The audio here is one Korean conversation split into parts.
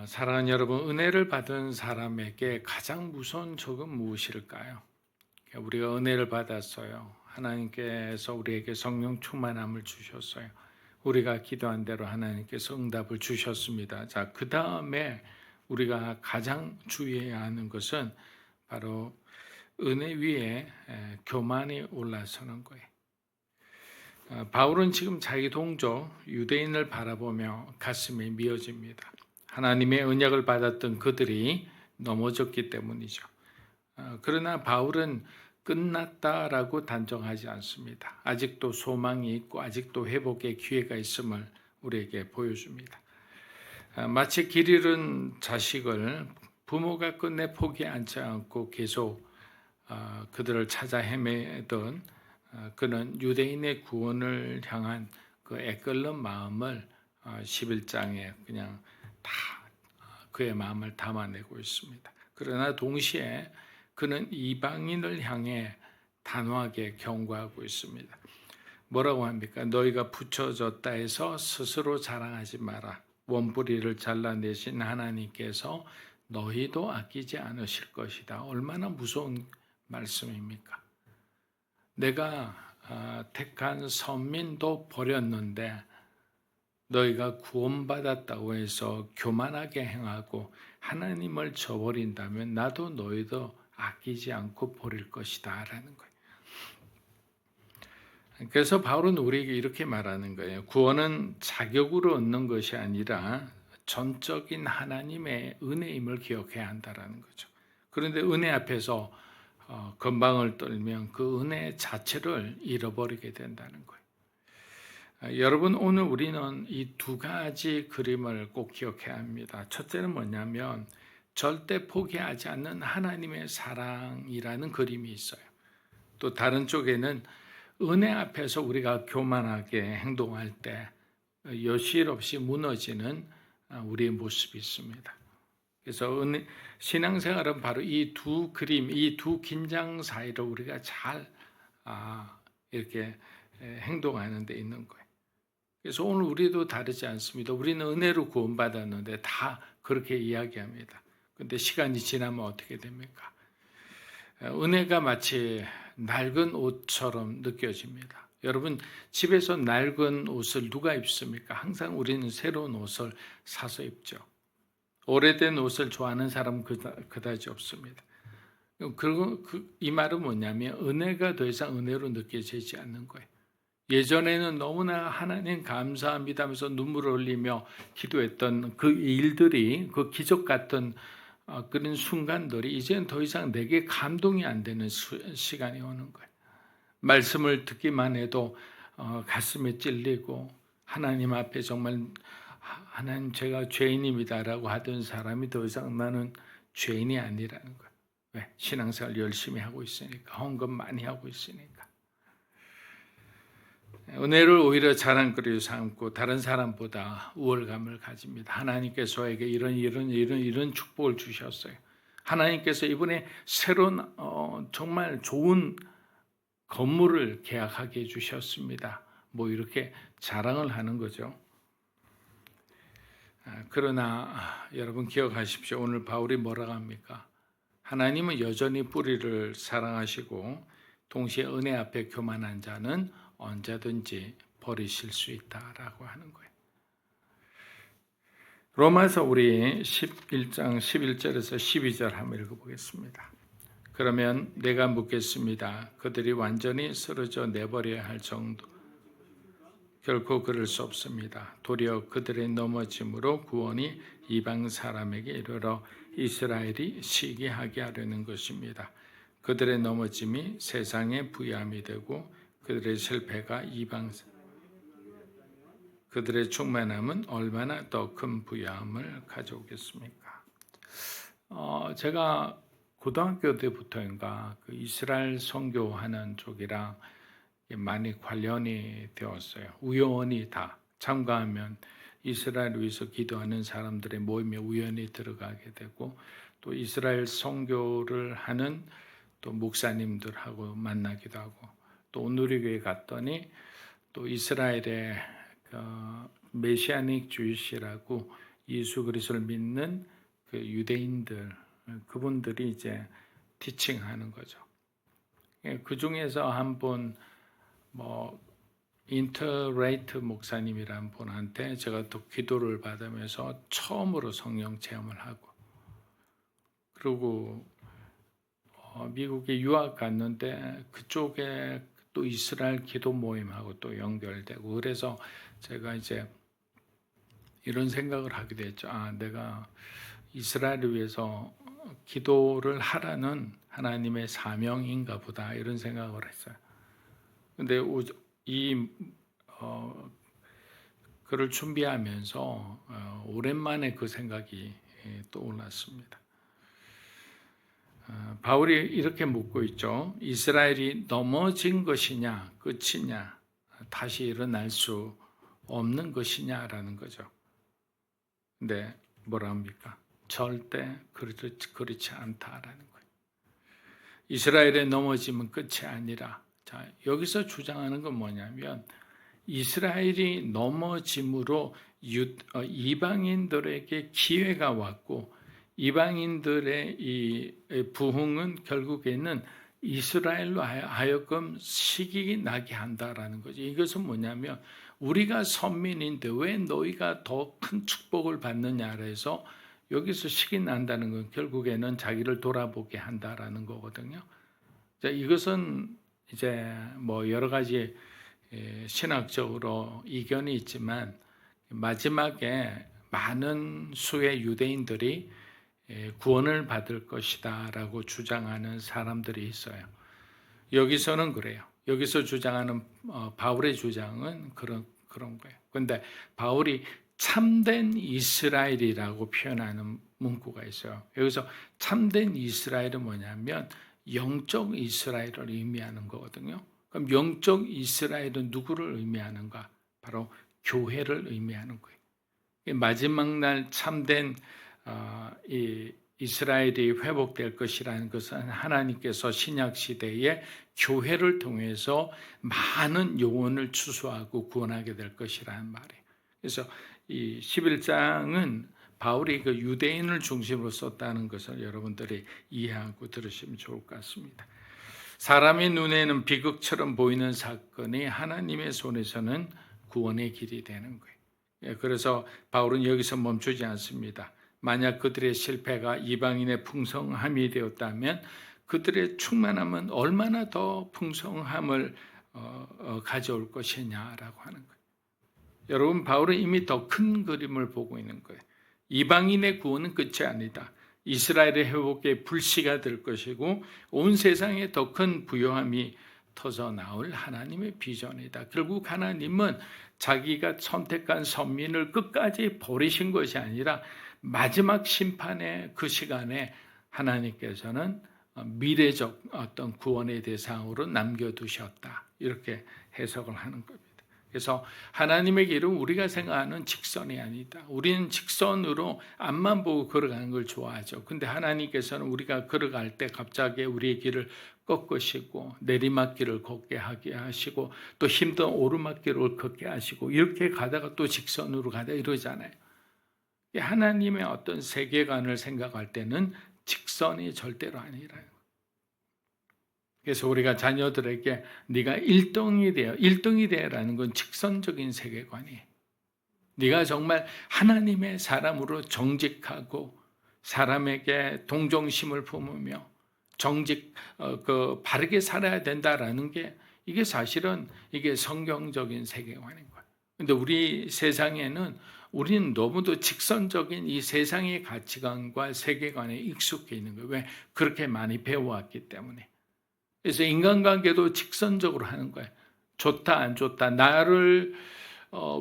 사랑하는 여러분, 은혜를 받은 사람에게 가장 무서운 적은 무엇일까요? 우리가 은혜를 받았어요. 하나님께서 우리에게 성령 충만함을 주셨어요. 우리가 기도한 대로 하나님께서 응답을 주셨습니다. 자, 그 다음에 우리가 가장 주의해야 하는 것은 바로 은혜 위에 교만이 올라서는 거예요. 바울은 지금 자기 동족 유대인을 바라보며 가슴이 미어집니다. 하나님의 언약을 받았던 그들이 넘어졌기 때문이죠. 그러나 바울은 끝났다라고 단정하지 않습니다. 아직도 소망이 있고 아직도 회복의 기회가 있음을 우리에게 보여줍니다. 마치 길 잃은 자식을 부모가 끝내 포기하지 않고 계속 그들을 찾아 헤매던 그는 유대인의 구원을 향한 그 애끓는 마음을 11장에 그냥 다 그의 마음을 담아내고 있습니다. 그러나 동시에 그는 이방인을 향해 단호하게 경고하고 있습니다. 뭐라고 합니까? 너희가 붙여졌다 해서 스스로 자랑하지 마라. 원뿌리를 잘라내신 하나님께서 너희도 아끼지 않으실 것이다. 얼마나 무서운 말씀입니까? 내가 택한 선민도 버렸는데 너희가 구원받았다고 해서 교만하게 행하고 하나님을 저버린다면 나도 너희도 아끼지 않고 버릴 것이다 라는 거예요. 그래서 바울은 우리에게 이렇게 말하는 거예요. 구원은 자격으로 얻는 것이 아니라 전적인 하나님의 은혜임을 기억해야 한다라는 거죠. 그런데 은혜 앞에서 건방을 떨면 그 은혜 자체를 잃어버리게 된다는 거예요. 여러분, 오늘 우리는 이 두 가지 그림을 꼭 기억해야 합니다. 첫째는 뭐냐면 절대 포기하지 않는 하나님의 사랑이라는 그림이 있어요. 또 다른 쪽에는 은혜 앞에서 우리가 교만하게 행동할 때 여실없이 무너지는 우리의 모습이 있습니다. 그래서 신앙생활은 바로 이 두 그림, 이 두 긴장 사이를 우리가 잘 이렇게 행동하는 데 있는 거예요. 그래서 오늘 우리도 다르지 않습니다. 우리는 은혜로 구원받았는데 다 그렇게 이야기합니다. 그런데 시간이 지나면 어떻게 됩니까? 은혜가 마치 낡은 옷처럼 느껴집니다. 여러분, 집에서 낡은 옷을 누가 입습니까? 항상 우리는 새로운 옷을 사서 입죠. 오래된 옷을 좋아하는 사람은 그다지 없습니다. 그리고 이 말은 뭐냐면 은혜가 더 이상 은혜로 느껴지지 않는 거예요. 예전에는 너무나 하나님 감사합니다 하면서 눈물을 흘리며 기도했던 그 일들이, 그 기적 같은 그런 순간들이 이제는 더 이상 내게 감동이 안 되는 시간이 오는 거예요. 말씀을 듣기만 해도 가슴에 찔리고 하나님 앞에 정말 하나님 제가 죄인입니다라고 하던 사람이 더 이상 나는 죄인이 아니라는 거예요. 왜? 신앙생활 열심히 하고 있으니까, 헌금 많이 하고 있으니까. 은혜를 오히려 자랑거리로 삼고 다른 사람보다 우월감을 가집니다. 하나님께서 저에게 이런 축복을 주셨어요. 하나님께서 이번에 새로운 정말 좋은 건물을 계약하게 해주셨습니다. 뭐 이렇게 자랑을 하는 거죠. 그러나 여러분 기억하십시오. 오늘 바울이 뭐라고 합니까? 하나님은 여전히 뿌리를 사랑하시고 동시에 은혜 앞에 교만한 자는 언제든지 버리실 수 있다라고 하는 거예요. 로마서 우리 11장 11절에서 12절 한번 읽어보겠습니다. 그러면 내가 묻겠습니다. 그들이 완전히 쓰러져 내버려야 할 정도 결코 그럴 수 없습니다. 도리어 그들의 넘어짐으로 구원이 이방 사람에게 이르러 이스라엘이 시기하게 하려는 것입니다. 그들의 넘어짐이 세상의 부유함이 되고 그들의 실패가 그들의 충만함은 얼마나 더 큰 부유함을 가져오겠습니까? 제가 고등학교 때부터인가 그 이스라엘 선교하는 쪽이랑 많이 관련이 되었어요. 우연히 다 참가하면 이스라엘 위해서 기도하는 사람들의 모임에 우연히 들어가게 되고 또 이스라엘 선교를 하는 또 목사님들하고 만나기도 하고 또 온누리교회 갔더니 또 이스라엘의 메시아닉 주이시라고 예수 그리스도를 믿는 그 유대인들, 그분들이 이제 티칭하는 거죠. 그 중에서 한 분, 인터레이트 목사님이라는 분한테 제가 또 기도를 받으면서 처음으로 성령 체험을 하고, 그리고 미국에 유학 갔는데 그쪽에 또 이스라엘 기도 모임하고 또 연결되고, 그래서 제가 이제 이런 생각을 하게 됐죠. 내가 이스라엘을 위해서 기도를 하라는 하나님의 사명인가 보다, 이런 생각을 했어요. 근데 이 글을 준비하면서 오랜만에 그 생각이 떠올랐습니다. 바울이 이렇게 묻고 있죠. 이스라엘이 넘어진 것이냐, 끝이냐, 다시 일어날 수 없는 것이냐라는 거죠. 근데 뭐라 합니까? 절대 그렇지 않다라는 거예요. 이스라엘의 넘어짐은 끝이 아니라, 자, 여기서 주장하는 건 뭐냐면, 이스라엘이 넘어짐으로 이방인들에게 기회가 왔고, 이방인들의 이 부흥은 결국에는 이스라엘로 하여금 시기 나게 한다라는 거죠. 이것은 뭐냐면, 우리가 선민인데 왜 너희가 더 큰 축복을 받느냐라 해서 여기서 시기 난다는 건 결국에는 자기를 돌아보게 한다라는 거거든요. 자, 이것은 이제 여러 가지 신학적으로 이견이 있지만, 마지막에 많은 수의 유대인들이 구원을 받을 것이다 라고 주장하는 사람들이 있어요. 여기서는 그래요. 여기서 주장하는 바울의 주장은 그런 거예요. 그런데 바울이 참된 이스라엘이라고 표현하는 문구가 있어요. 여기서 참된 이스라엘은 뭐냐면 영적 이스라엘을 의미하는 거거든요. 그럼 영적 이스라엘은 누구를 의미하는가? 바로 교회를 의미하는 거예요. 마지막 날 참된 이 이스라엘이 회복될 것이라는 것은 하나님께서 신약 시대에 교회를 통해서 많은 영혼을 추수하고 구원하게 될 것이라는 말이에요. 그래서 이 11장은 바울이 그 유대인을 중심으로 썼다는 것을 여러분들이 이해하고 들으시면 좋을 것 같습니다. 사람의 눈에는 비극처럼 보이는 사건이 하나님의 손에서는 구원의 길이 되는 거예요. 그래서 바울은 여기서 멈추지 않습니다. 만약 그들의 실패가 이방인의 풍성함이 되었다면 그들의 충만함은 얼마나 더 풍성함을 가져올 것이냐라고 하는 거예요. 여러분, 바울은 이미 더 큰 그림을 보고 있는 거예요. 이방인의 구원은 끝이 아니다. 이스라엘의 회복의 불씨가 될 것이고 온 세상에 더 큰 부요함이 터져 나올 하나님의 비전이다. 결국 하나님은 자기가 선택한 선민을 끝까지 버리신 것이 아니라 마지막 심판의 그 시간에 하나님께서는 미래적 어떤 구원의 대상으로 남겨두셨다. 이렇게 해석을 하는 겁니다. 그래서 하나님의 길은 우리가 생각하는 직선이 아니다. 우리는 직선으로 앞만 보고 걸어가는 걸 좋아하죠. 근데 하나님께서는 우리가 걸어갈 때 갑자기 우리의 길을 꺾으시고 내리막길을 걷게 하게 하시고 또 힘든 오르막길을 걷게 하시고 이렇게 가다가 또 직선으로 가다 이러잖아요. 하나님의 어떤 세계관을 생각할 때는 직선이 절대로 아니라요. 그래서 우리가 자녀들에게 네가 1등이 되라는 건 직선적인 세계관이에요. 네가 정말 하나님의 사람으로 정직하고 사람에게 동정심을 품으며 바르게 살아야 된다라는 게 이게 사실은 이게 성경적인 세계관인 거예요. 근데 우리 세상에는 우리는 너무도 직선적인 이 세상의 가치관과 세계관에 익숙해 있는 거예요. 왜? 그렇게 많이 배워왔기 때문에. 그래서 인간관계도 직선적으로 하는 거예요. 좋다 안 좋다. 나를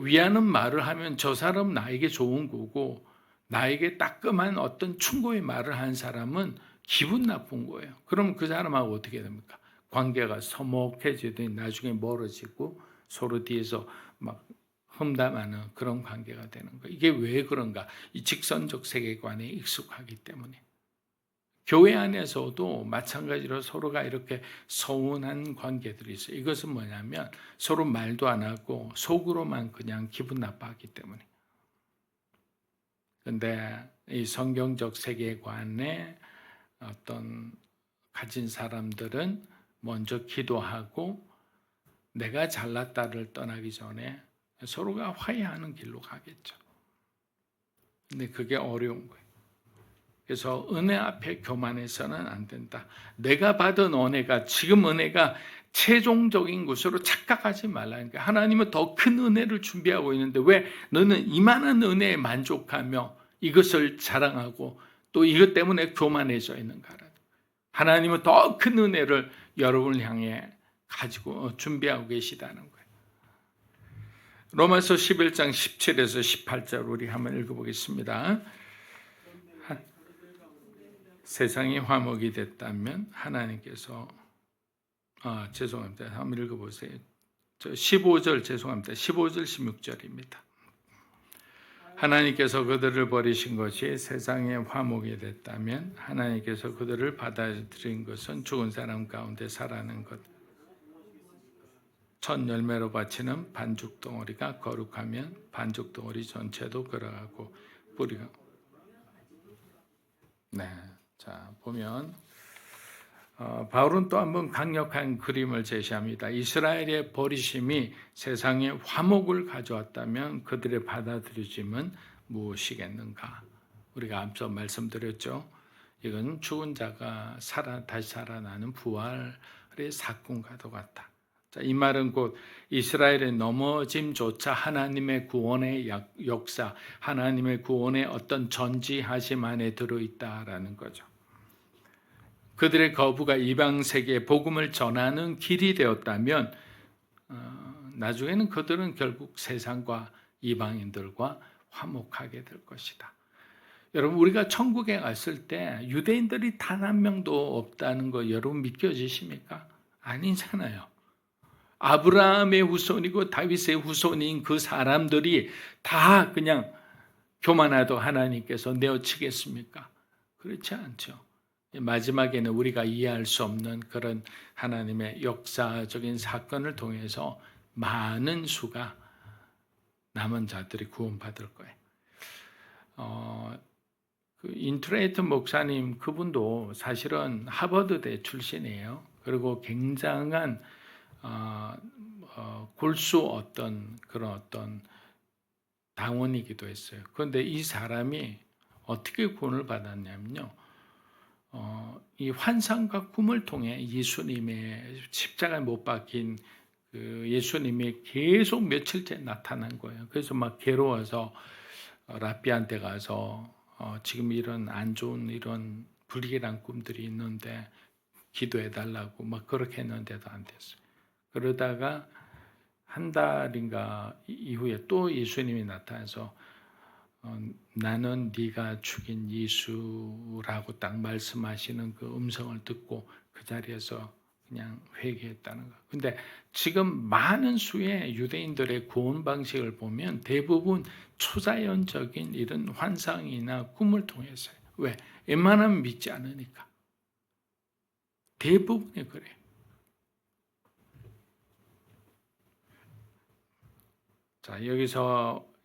위하는 말을 하면 저 사람 나에게 좋은 거고 나에게 따끔한 어떤 충고의 말을 한 사람은 기분 나쁜 거예요. 그럼 그 사람하고 어떻게 됩니까? 관계가 서먹해지더니 나중에 멀어지고 서로 뒤에서 막 험담하는 그런 관계가 되는 거예요. 이게 왜 그런가? 이 직선적 세계관에 익숙하기 때문에. 교회 안에서도 마찬가지로 서로가 이렇게 서운한 관계들이 있어요. 이것은 뭐냐면 서로 말도 안 하고 속으로만 그냥 기분 나빠하기 때문에. 근데 이 성경적 세계관에 어떤 가진 사람들은 먼저 기도하고 내가 잘났다를 떠나기 전에 서로가 화해하는 길로 가겠죠. 근데 그게 어려운 거예요. 그래서 은혜 앞에 교만해서는 안 된다. 내가 받은 은혜가 지금 은혜가 최종적인 것으로 착각하지 말라니까. 하나님은 더 큰 은혜를 준비하고 있는데 왜 너는 이만한 은혜에 만족하며 이것을 자랑하고 또 이것 때문에 교만해져 있는가? 하나님은 더 큰 은혜를 여러분을 향해 가지고 준비하고 계시다는 거예요. 로마서 11장 17에서 18절 우리 한번 읽어보겠습니다. 세상이 화목이 됐다면 하나님께서 죄송합니다. 한번 읽어보세요. 15절 죄송합니다. 15절 16절입니다. 하나님께서 그들을 버리신 것이 세상의 화목이 됐다면 하나님께서 그들을 받아들인 것은 죽은 사람 가운데 살아나는 것. 첫 열매로 바치는 반죽 덩어리가 거룩하면 반죽 덩어리 전체도 걸어가고 뿌리가. 네, 자 보면 바울은 또 한 번 강력한 그림을 제시합니다. 이스라엘의 버리심이 세상에 화목을 가져왔다면 그들의 받아들여짐은 무엇이겠는가? 우리가 앞서 말씀드렸죠. 이건 죽은 자가 다시 살아나는 부활의 사건과도 같다. 자, 이 말은 곧 이스라엘의 넘어짐조차 하나님의 구원의 역사, 하나님의 구원의 어떤 전지하심 안에 들어있다라는 거죠. 그들의 거부가 이방 세계에 복음을 전하는 길이 되었다면 나중에는 그들은 결국 세상과 이방인들과 화목하게 될 것이다. 여러분 우리가 천국에 갔을 때 유대인들이 단 한 명도 없다는 거 여러분 믿겨지십니까? 아니잖아요. 아브라함의 후손이고 다윗의 후손인 그 사람들이 다 그냥 교만하도 하나님께서 내어치겠습니까? 그렇지 않죠. 마지막에는 우리가 이해할 수 없는 그런 하나님의 역사적인 사건을 통해서 많은 수가 남은 자들이 구원받을 거예요. 그 인트레이트 목사님 그분도 사실은 하버드대 출신이에요. 그리고 굉장한 골수 그런 어떤 당원이기도 했어요. 그런데 이 사람이 어떻게 구원을 받았냐면요. 이 환상과 꿈을 통해 예수님의 십자가에 못 박힌 그 예수님이 계속 며칠째 나타난 거예요. 그래서 막 괴로워서 랍비한테 가서 지금 이런 안 좋은 이런 불길한 꿈들이 있는데 기도해 달라고 막 그렇게 했는데도 안 됐어요. 그러다가 한 달인가 이후에 또 예수님이 나타나서 나는 네가 죽인 예수라고 딱 말씀하시는 그 음성을 듣고 그 자리에서 그냥 회개했다는 거. 근데 지금 많은 수의 유대인들의 구원 방식을 보면 대부분 초자연적인 이런 환상이나 꿈을 통해서요. 왜? 웬만하면 믿지 않으니까. 대부분이 그래요. 자, 여기서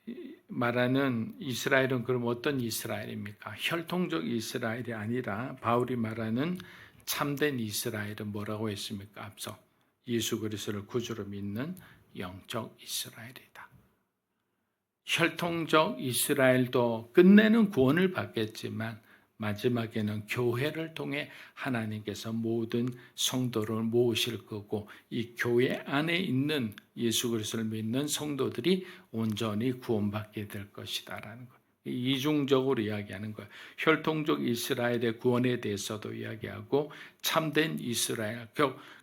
말하는 이스라엘은 그럼 어떤 이스라엘입니까? 혈통적 이스라엘이 아니라 바울이 말하는 참된 이스라엘은 뭐라고 했습니까? 앞서 예수 그리스도를 구주로 믿는 영적 이스라엘이다. 혈통적 이스라엘도 끝내는 구원을 받겠지만 마지막에는 교회를 통해 하나님께서 모든 성도를 모으실 거고 이 교회 안에 있는 예수 그리스도를 믿는 성도들이 온전히 구원받게 될 것이다라는 거예요. 이중적으로 이야기하는 거예요. 혈통적 이스라엘의 구원에 대해서도 이야기하고 참된 이스라엘,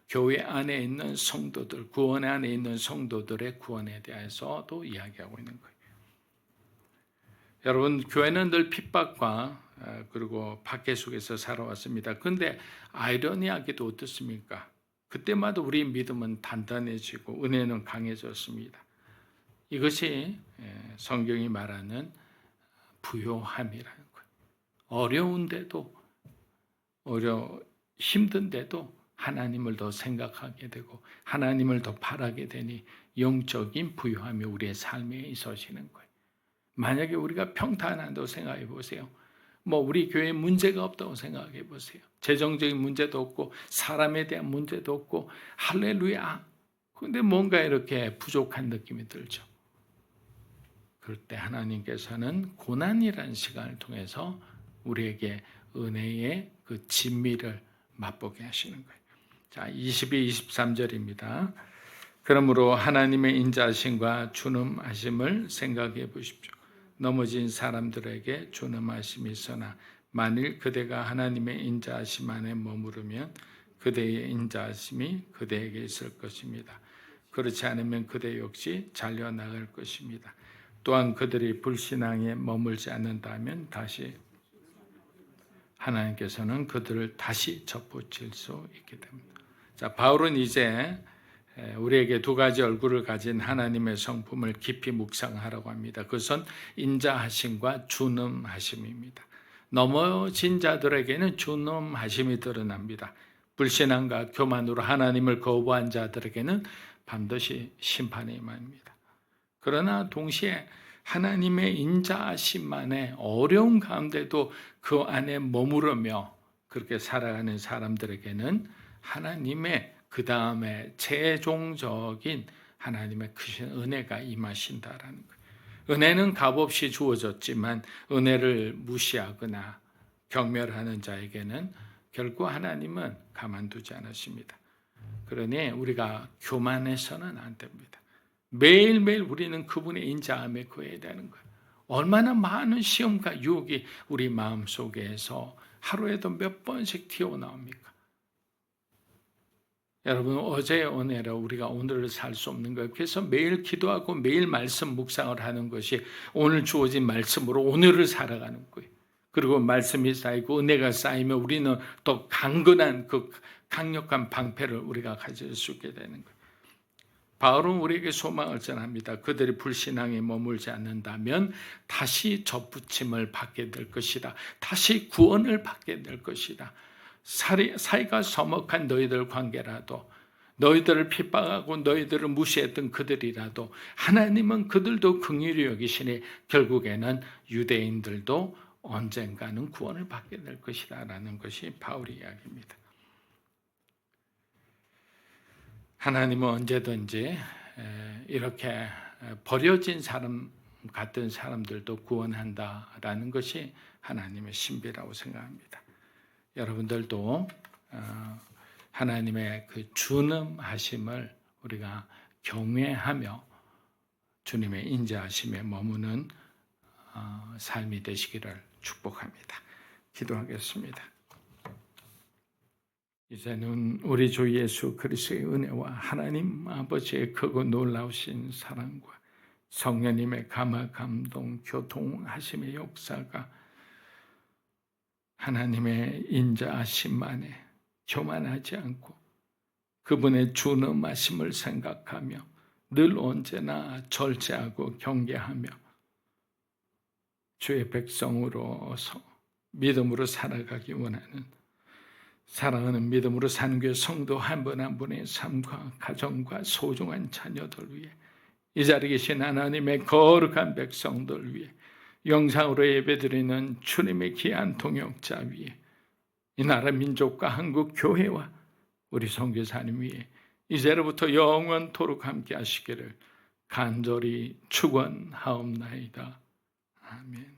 교회 안에 있는 성도들, 구원 안에 있는 성도들의 구원에 대해서도 이야기하고 있는 거예요. 여러분, 교회는 늘 핍박과 그리고 박해 속에서 살아왔습니다. 그런데 아이러니하게도 어떻습니까? 그때마다 우리의 믿음은 단단해지고 은혜는 강해졌습니다. 이것이 성경이 말하는 부요함이라는 거예요. 어려운데도 힘든데도 하나님을 더 생각하게 되고 하나님을 더 바라게 되니 영적인 부요함이 우리의 삶에 있어지는 거예요. 만약에 우리가 평탄하다고 생각해 보세요. 우리 교회에 문제가 없다고 생각해 보세요. 재정적인 문제도 없고 사람에 대한 문제도 없고 할렐루야. 그런데 뭔가 이렇게 부족한 느낌이 들죠. 그럴 때 하나님께서는 고난이라는 시간을 통해서 우리에게 은혜의 그 진미를 맛보게 하시는 거예요. 자, 22, 23절입니다. 그러므로 하나님의 인자하심과 준엄하심을 생각해 보십시오. 넘어진 사람들에게 준엄하심이 있으나 만일 그대가 하나님의 인자하심 안에 머무르면 그대의 인자하심이 그대에게 있을 것입니다. 그렇지 않으면 그대 역시 잘려나갈 것입니다. 또한 그들이 불신앙에 머물지 않는다면 다시 하나님께서는 그들을 다시 접붙일 수 있게 됩니다. 자, 바울은 이제 우리에게 두 가지 얼굴을 가진 하나님의 성품을 깊이 묵상하라고 합니다. 그것은 인자하심과 준엄하심입니다. 넘어진 자들에게는 준엄하심이 드러납니다. 불신앙과 교만으로 하나님을 거부한 자들에게는 반드시 심판이 임합니다. 그러나 동시에 하나님의 인자하심만의 어려운 가운데도 그 안에 머무르며 그렇게 살아가는 사람들에게는 하나님의 그 다음에 최종적인 하나님의 크신 은혜가 임하신다라는 거예요. 은혜는 값없이 주어졌지만 은혜를 무시하거나 경멸하는 자에게는 결코 하나님은 가만두지 않으십니다. 그러니 우리가 교만해서는 안 됩니다. 매일매일 우리는 그분의 인자함에 거해야 되는 거예요. 얼마나 많은 시험과 유혹이 우리 마음속에서 하루에도 몇 번씩 튀어나옵니까? 여러분, 어제의 은혜로 우리가 오늘을 살 수 없는 거예요. 그래서 매일 기도하고 매일 말씀 묵상을 하는 것이 오늘 주어진 말씀으로 오늘을 살아가는 거예요. 그리고 말씀이 쌓이고 은혜가 쌓이면 우리는 더 강건한 그 강력한 방패를 우리가 가질 수 있게 되는 거예요. 바울은 우리에게 소망을 전합니다. 그들이 불신앙에 머물지 않는다면 다시 접붙임을 받게 될 것이다. 다시 구원을 받게 될 것이다. 사이가 서먹한 너희들 관계라도, 너희들을 핍박하고 너희들을 무시했던 그들이라도 하나님은 그들도 긍휼히 여기시니 결국에는 유대인들도 언젠가는 구원을 받게 될 것이다 라는 것이 바울의 이야기입니다. 하나님은 언제든지 이렇게 버려진 사람 같은 사람들도 구원한다라는 것이 하나님의 신비라고 생각합니다. 여러분들도 하나님의 그 준엄하심을 우리가 경외하며 주님의 인자하심에 머무는 삶이 되시기를 축복합니다. 기도하겠습니다. 이제는 우리 주 예수 그리스도의 은혜와 하나님 아버지의 크고 놀라우신 사랑과 성령님의 감화 감동 교통하심의 역사가 하나님의 인자하심만에 교만하지 않고 그분의 준엄하심을 생각하며 늘 언제나 절제하고 경계하며 주의 백성으로서 믿음으로 살아가기 원하는 사랑하는 믿음으로 사는 교회 성도 한 분 한 분의 삶과 가정과 소중한 자녀들 위해 이 자리에 계신 하나님의 거룩한 백성들 위해 영상으로 예배드리는 주님의 귀한 동역자 위에 이 나라 민족과 한국 교회와 우리 선교사님 위에 이제로부터 영원토록 함께 하시기를 간절히 축원하옵나이다. 아멘.